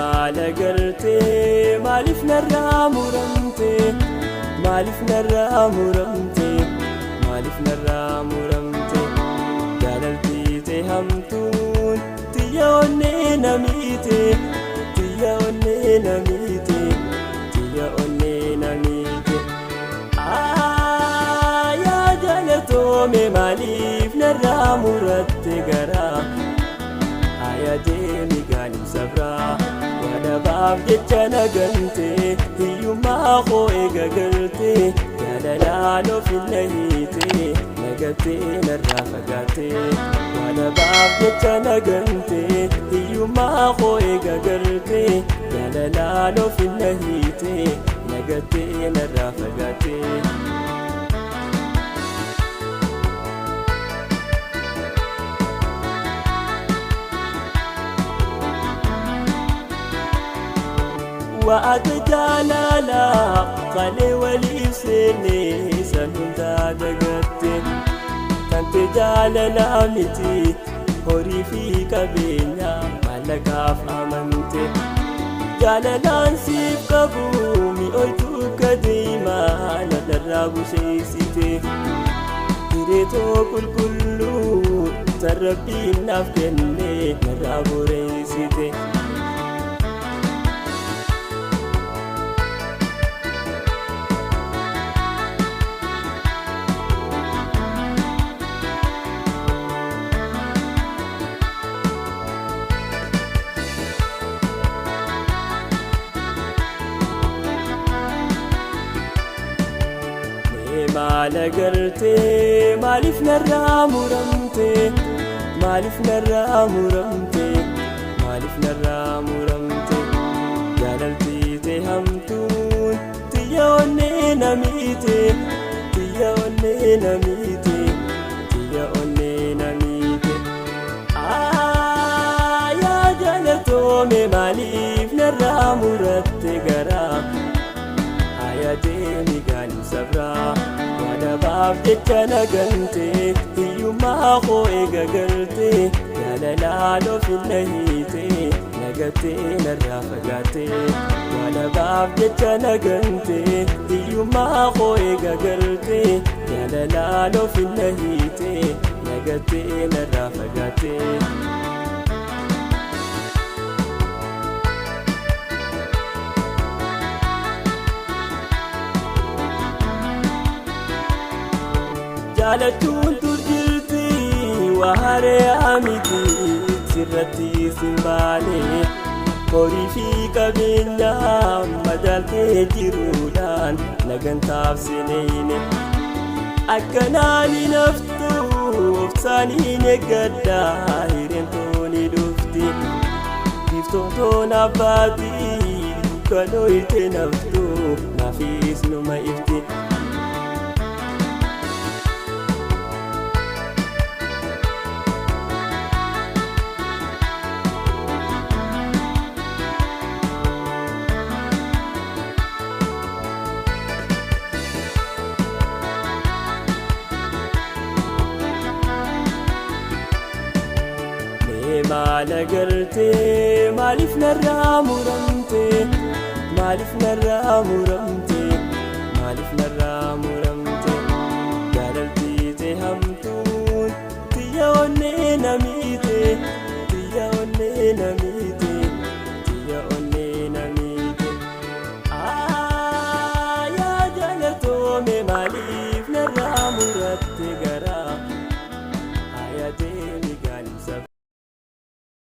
maal agartee maaliif narraa muramtee maaliif narraa muramtee maaliif narraa muramtee jaalaltiitee hamtuun tiyya onnee namiitee tiyya onnee namiitee tiyya onnee namiitee yaa jaalatoome maaliif narraa muratte garaa aya deemi gaanim sabraa wadabaaf jecha nagantee hiyyummaa koo eega gartee jaalalaan ofin hiitee nagattee narraa fagaattee wadabaaf jecha nagantee hiyyummaa koo eega gartee jaalalaan ofin hiitee nagattee narraa fagaattee وأتى جلالا قالي ولي سني سنتا دغتي كنت جلالا متي هوري في كبينيا مالكاف أمنتي جلالا سيف كبومي أوتو كديما ندرب سيسيتي تريتو كل تربي نفكني نراب ريسيتي maal agartee maaliif narraa muramtee maaliif narraa muramtee maaliif narraa muramtee jaalaltiitee hamtuun tiyya onnee namiitee tiyya onnee namiitee tiyya onnee namiitee yaa jaalatoome maaliif narraa muratte garaa aya deemi gaanim sabraa wadabaaf jecha nagantee hiyyummaa koo eega gartee jaalalaan ofin hiitee nagattee narraa fagaattee wadabaaf jecha nagantee hiyyummaa koo eega gartee jaalalaan ofin hiitee nagattee narraa fagaattee jaalachuun turjirti waaree amiti sirratti simbaalee horii fi qabeenyaa madaaltee jiruudhaan nagantaaf sineeyne akkanaan hin haftu obsaaniin eeggadhaa hireentooni dhufti biftootoon abbaatii dukkanoo irtee naftu naafis numa ifti maal agartee maaliif narraa muramtee maaliif narraa muramtee